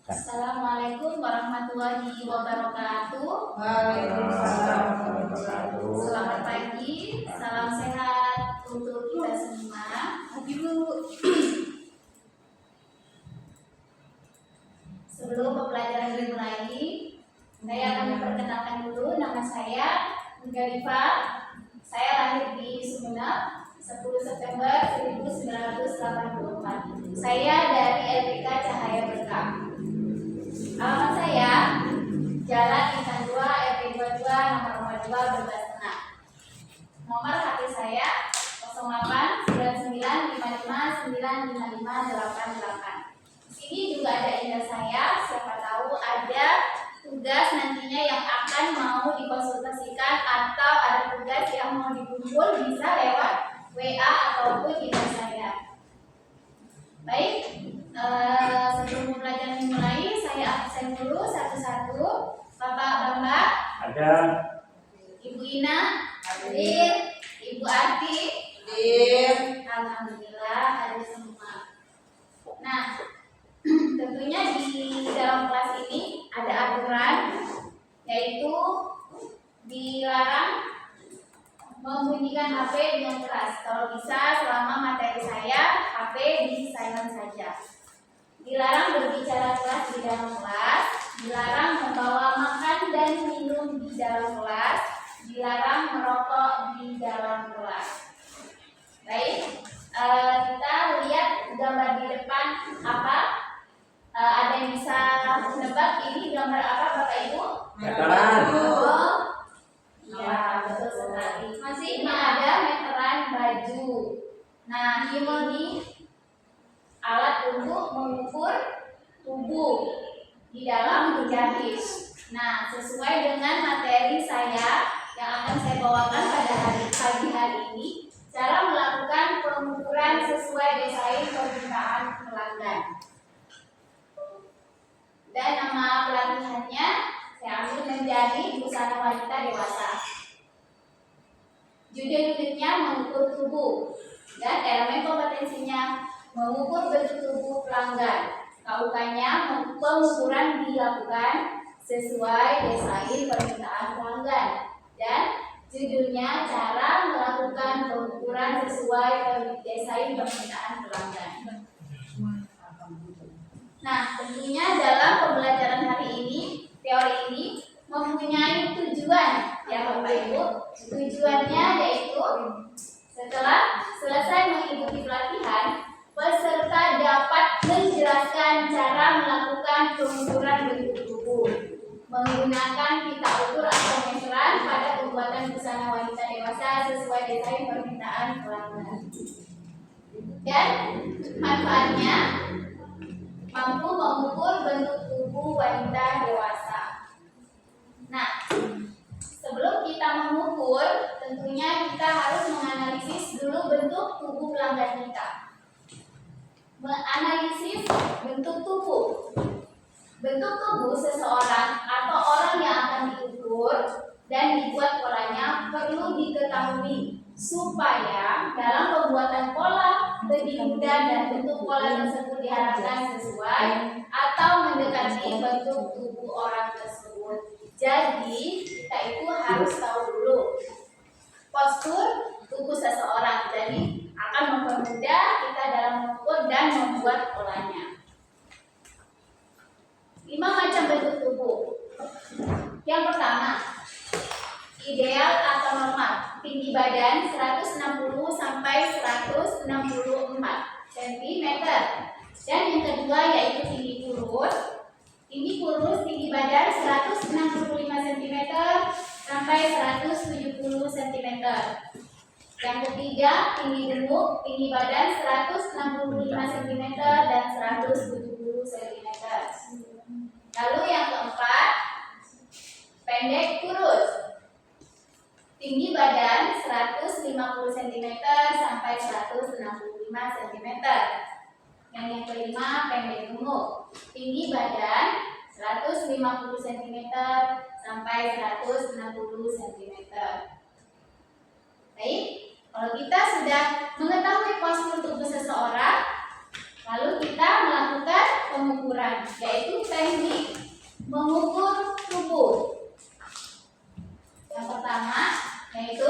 Assalamualaikum warahmatullahi wabarakatuh. Waalaikumsalam warahmatullahi wabarakatuh. Selamat pagi, salam sehat untuk kita semua. Ibu, sebelum pembelajaran dimulai, saya akan memperkenalkan dulu. Nama saya Garifa. Saya lahir di Sumeneb 10 September 1984. Saya dari LPK Cahaya Berkah. Alamat saya Jalan Intan 2 RT 22 nomor 2 Berbasenah. Nomor HP saya 0899559588. Di sini juga ada email saya. Siapa tahu ada tugas nantinya yang akan mau dikonsultasikan atau ada tugas yang mau dikumpul, bisa lewat WA ataupun email saya. Baik, sebelum pembelajaran dimulai, saya absen dulu satu-satu. Bapak Bambang Ada. Ibu Ina hadir, Ibu Ati Hadir. Alhamdulillah hadir semua. Nah, tentunya di dalam kelas ini ada aturan, yaitu dilarang membunyikan HP dengan keras. Kalau bisa selama materi saya HP di silent saja. Dilarang berbicara keras di dalam kelas, dilarang membawa makan dan minum di dalam kelas, dilarang merokok di dalam kelas. Baik, kita lihat gambar di depan apa? Ada yang bisa menebak ini gambar apa, Bapak Ibu? Meteran. Oh, ya, betul sekali. Masih ini ada meteran baju. Nah, ini alat untuk mengukur tubuh di dalam menjahit. Nah, sesuai dengan materi saya yang akan saya bawakan pada pagi hari ini, cara melakukan pengukuran sesuai desain permintaan pelanggan. Dan nama pelatihannya saya ambil menjadi busana wanita dewasa. Judul-judulnya mengukur tubuh dan elemen kompetensinya mengukur bentuk tubuh pelanggan. KUK-nya pengukuran dilakukan sesuai desain permintaan pelanggan. Dan judulnya cara melakukan pengukuran sesuai desain permintaan pelanggan. Nah, tentunya dalam pembelajaran hari ini, teori ini mempunyai tujuan, ya Bapak Ibu. Tujuannya yaitu setelah selesai mengikuti pelatihan, peserta dapat menjelaskan cara melakukan pengukuran bentuk tubuh menggunakan pita ukur atau meteran pada pembuatan busana wanita dewasa sesuai desain permintaan pelanggan. Dan manfaatnya mampu mengukur bentuk tubuh wanita dewasa. Nah, sebelum kita mengukur, tentunya kita harus menganalisis dulu bentuk tubuh pelanggan kita. Menganalisis bentuk tubuh. Bentuk tubuh seseorang atau orang yang akan diukur dan dibuat polanya perlu diketahui supaya dalam pembuatan pola lebih mudah dan bentuk pola tersebut diharapkan sesuai atau mendekati bentuk tubuh orang tersebut. Jadi kita itu harus tahu dulu postur tubuh seseorang. Jadi akan mempermudah kita dalam mengukur dan membuat polanya. 5 macam bentuk tubuh. Yang pertama, ideal atau normal. Tinggi badan 160 sampai 164 cm. Dan yang kedua yaitu tinggi kurus. Tinggi kurus, tinggi badan 165 cm sampai 170 cm. Yang ketiga, tinggi gemuk, tinggi badan 165 cm dan 170 cm. Lalu yang keempat, pendek kurus. Tinggi badan 150 cm sampai 165 cm. Yang kelima, pendek gemuk. Tinggi badan 150 cm sampai 160 cm. Baik, kalau kita sudah mengetahui postur tubuh seseorang, lalu kita melakukan pengukuran. ukuran, yaitu teknik mengukur tubuh. Yang pertama yaitu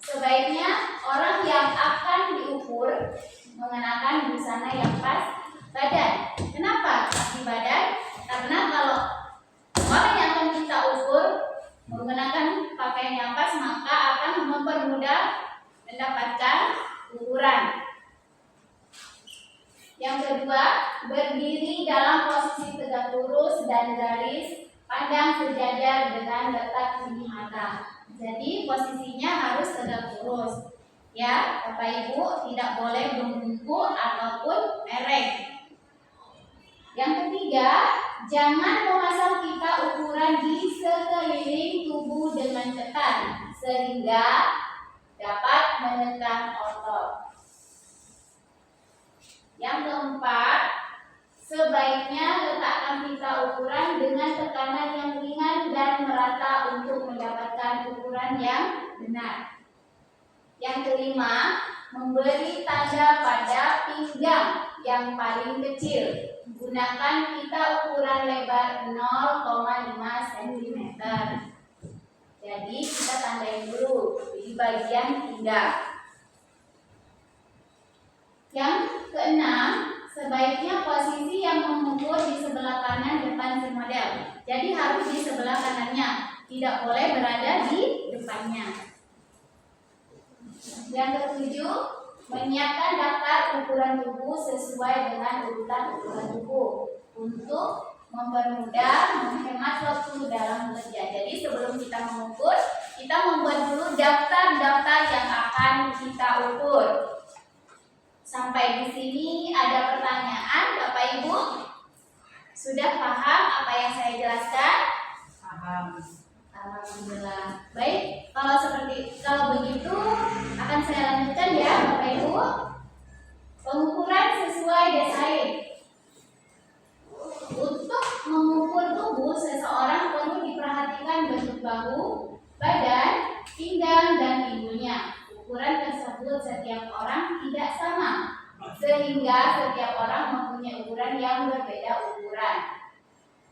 sebaiknya orang yang akan diukur mengenakan busana yang pas badan. Kenapa pasti badan? Karena kalau orang yang akan kita ukur menggunakan pakaian yang pas, maka akan mempermudah mendapatkan ukuran. Yang kedua, berdiri dalam posisi tegak lurus dan garis pandang sejajar dengan letak tinggi mata. Jadi posisinya harus tegak lurus. Ya, Bapak Ibu tidak boleh membungkuk ataupun mereng. Yang ketiga, jangan memasang pita ukuran di sekeliling tubuh dengan ketat sehingga dapat menekan otot. Yang keempat, sebaiknya letakkan pita ukuran dengan tekanan yang ringan dan merata untuk mendapatkan ukuran yang benar. Yang kelima, memberi tanda pada pinggang yang paling kecil. Gunakan pita ukuran lebar 0,5 cm. Jadi kita tandain dulu di bagian pinggang. Yang keenam, sebaiknya posisi yang mengukur di sebelah kanan depan si model. Jadi harus di sebelah kanannya, tidak boleh berada di depannya. Yang ketujuh, menyiapkan daftar ukuran tubuh sesuai dengan urutan ukuran tubuh untuk mempermudah menghemat waktu dalam bekerja. Jadi sebelum kita mengukur, kita membuat dulu daftar-daftar yang akan kita ukur. Sampai di sini ada pertanyaan, Bapak Ibu? Sudah paham apa yang saya jelaskan? Paham. Alhamdulillah. Baik, kalau begitu akan saya lanjutkan ya, Bapak Ibu. Pengukuran sesuai desain. Untuk mengukur tubuh seseorang perlu diperhatikan bentuk bahu, badan, pinggang, dan pinggulnya. Ukuran tersebut setiap orang tidak sama, sehingga setiap orang mempunyai ukuran yang berbeda ukuran.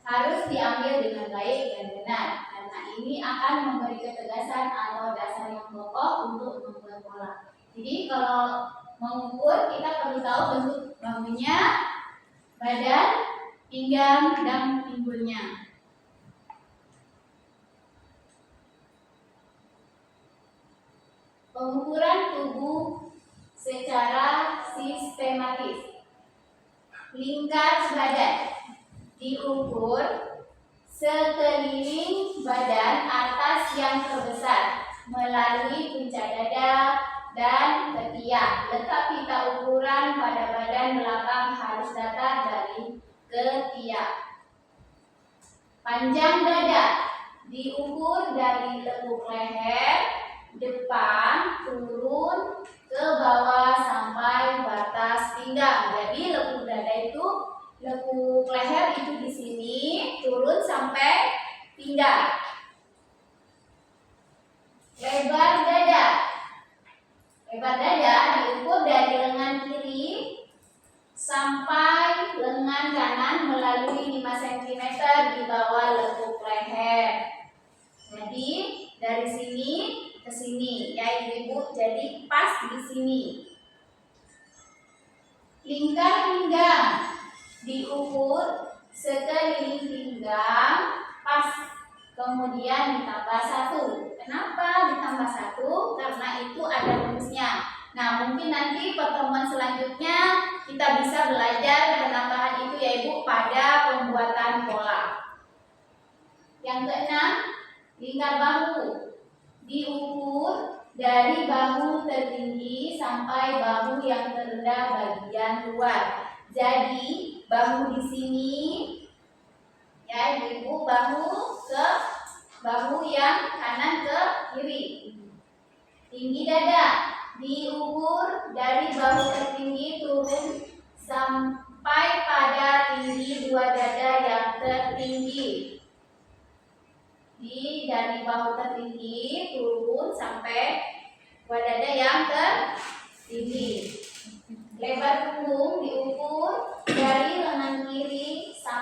Harus diambil dengan baik dan benar, karena ini akan memberi ketegasan atau dasar yang kokoh untuk membuat pola. Jadi kalau mengukur kita perlu tahu bentuk bahunya, badan, pinggang, dan pinggulnya. Pengukuran tubuh secara sistematis. Lingkar badan diukur sekeliling badan atas yang terbesar melalui puncak dada dan ketiak. Letak pita ukuran pada badan belakang harus datar dari ketiak. Panjang dada diukur dari lekuk leher depan turun ke bawah sampai batas pinggang. Jadi lekuk dada itu, lekuk leher itu di sini turun sampai pinggang. Lebar dada. Lebar dada diukur dari lengan kiri sampai lengan kanan melalui 5 cm di bawah lekuk leher. Jadi dari sini ke sini ya Ibu, jadi pas di sini. Lingkar pinggang diukur sekeliling pinggang pas, kemudian ditambah 1. Kenapa ditambah 1? Karena itu ada rumusnya. Nah, mungkin nanti pertemuan selanjutnya kita bisa belajar penambahan itu ya Ibu pada pembuatan pola. Yang keenam, lingkar bahu diukur dari bahu tertinggi sampai bahu yang terendah bagian luar. Jadi bahu di sini ya Ibu, bahu yang kanan ke kiri. Tinggi dada diukur dari bahu tertinggi turun sampai pada tinggi dua dada yang tertinggi. Dari bahu tertinggi turun sampai dua dada yang tertinggi. Lebar punggung diukur dari lengan kiri sampai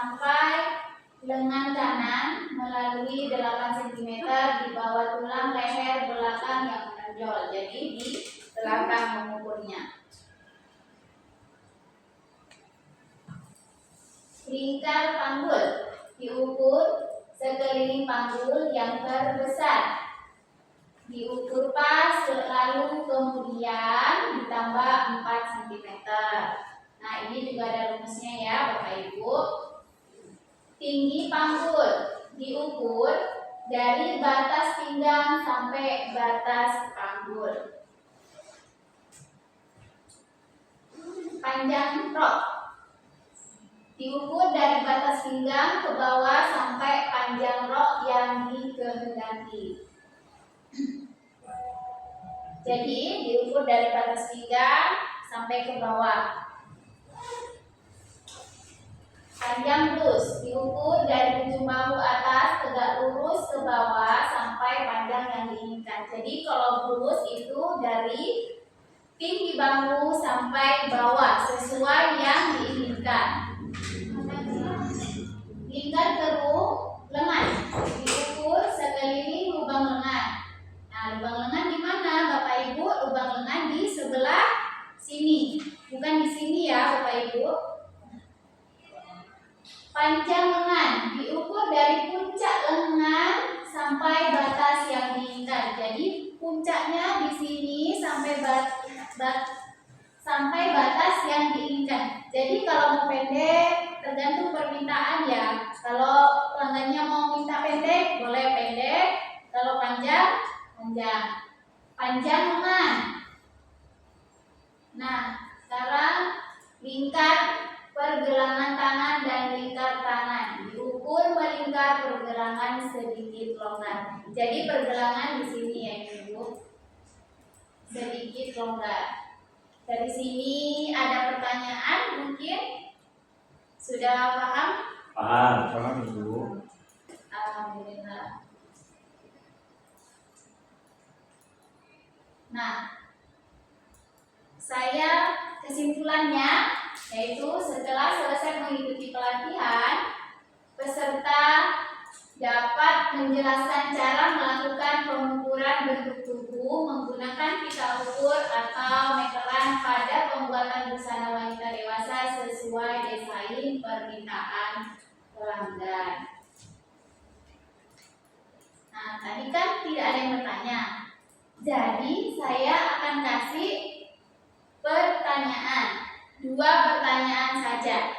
lengan kanan melalui 8 cm di bawah tulang leher belakang yang menonjol. Jadi di belakang mengukurnya. Lingkar panggul diukur sekeliling panggul yang terbesar. Diukur pas, lalu kemudian ditambah 4 cm. Nah, ini juga ada rumusnya ya Bapak Ibu. Tinggi panggul diukur dari batas pinggang sampai batas panggul. Panjang rok diukur dari batas pinggang ke bawah sampai panjang rok yang dikehendaki. Jadi diukur dari batas pinggang sampai ke bawah. Panjang blus diukur dari ujung bahu atas tegak lurus ke bawah sampai panjang yang diinginkan. Jadi kalau blus itu dari tinggi bahu sampai bawah sesuai yang diinginkan. Lingkar keruh lengan diukur sekeliling lubang lengan. Nah, lubang lengan di mana Bapak Ibu? Lubang lengan di sebelah sini, bukan di sini ya Bapak Ibu. Panjang lengan diukur dari puncak lengan sampai batas yang diinginkan. Jadi puncaknya di sini sampai sampai batas yang diinginkan. Jadi kalau mau pendek tergantung permintaan ya. Kalau pelanggannya mau minta pendek, boleh pendek. Kalau panjang, panjang. Panjang lengan. Nah, sekarang lingkar pergelangan tangan dan lingkar tangan diukur melingkar pergelangan sedikit longgar. Jadi pergelangan di sini ya Ibu, sedikit longgar. Dari sini ada pertanyaan mungkin? Sudah paham? Paham Ibu. Alhamdulillah. Nah, saya kesimpulannya yaitu setelah selesai mengikuti pelatihan, peserta dapat menjelaskan cara melakukan pengukuran bentuk tubuh menggunakan pita ukur atau meteran pada pembuatan busana wanita dewasa sesuai desain permintaan pelanggan. Nah, tadi kan tidak ada yang bertanya. Jadi saya akan kasih pertanyaan. 2 pertanyaan saja.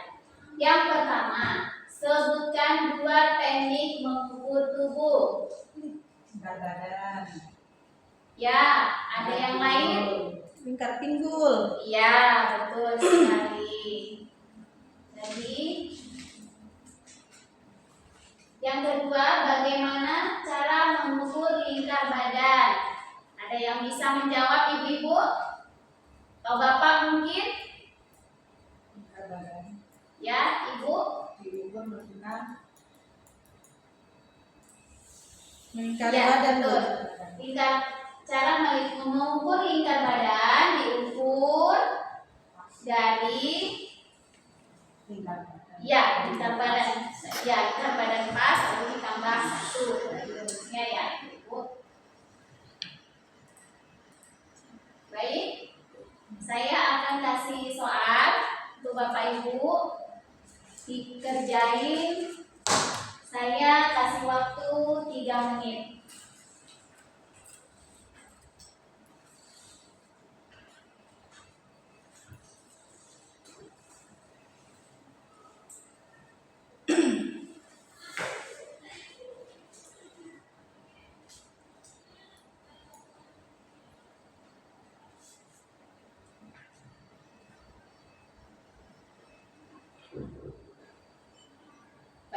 Yang pertama, sebutkan 2 teknik mengukur tubuh. Lingkar badan. Ya, ada yang lain? Lingkar pinggul. Ya, betul sekali. Jadi, yang kedua, bagaimana cara mengukur lingkar badan? Ada yang bisa menjawab Ibu-ibu? Atau Bapak mungkin? Lingkar badan. Ya, Ibu? Diukur menggunakan lingkar Ya, badan. betul. Lingkar, cara mengukur lingkar badan diukur dari Lingkar badan. ya, lingkar badan. Ya, lingkar badan pas lalu ditambah 1 dari rumusnya ya, Ibu. Baik. Saya akan kasih soal untuk Bapak Ibu dikerjain. Saya kasih waktu 3 menit.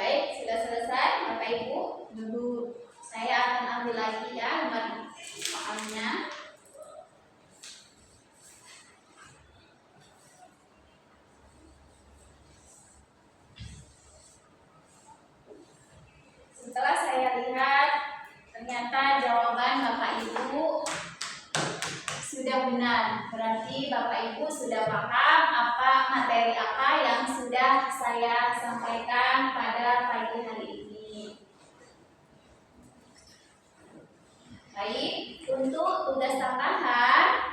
Baik, sudah selesai Bapak Ibu. Dulu Saya akan ambil lagi ya lembar soalnya. Setelah saya lihat ternyata jawaban Bapak Ibu sudah benar. Berarti Bapak Ibu sudah paham apa materi apa yang sudah sudah saya sampaikan pada pagi hari ini. Baik, untuk tugas tambahan,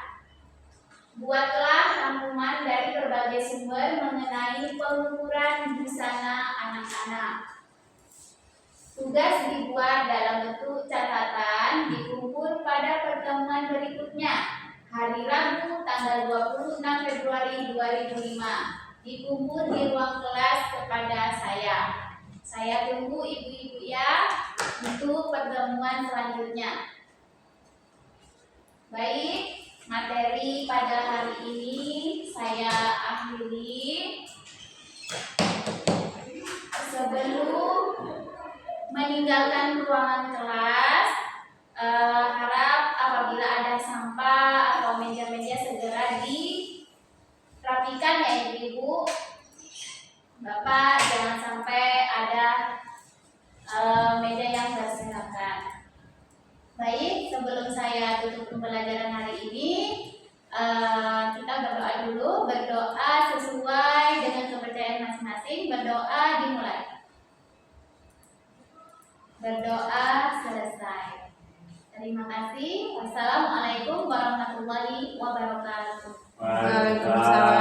buatlah rangkuman dari berbagai sumber mengenai pengukuran busana anak-anak. Tugas dibuat dalam bentuk catatan, dikumpul pada pertemuan berikutnya, hari Rabu tanggal 26 Februari 2005. Dikumpul di ruang kelas kepada saya. Saya tunggu ibu-ibu ya untuk pertemuan selanjutnya. Baik, materi pada hari ini saya akhiri. Sebelum meninggalkan ruangan kelas, harap apabila ada sampah atau meja-meja segera dirapikan ya ibu-ibu. Bapak jangan sampai ada meja yang berserakan. Baik, sebelum saya tutup pembelajaran hari ini, kita berdoa dulu. Berdoa sesuai dengan kepercayaan masing-masing. Berdoa dimulai. Berdoa selesai. Terima kasih. Wassalamualaikum warahmatullahi wabarakatuh. Waalaikumsalam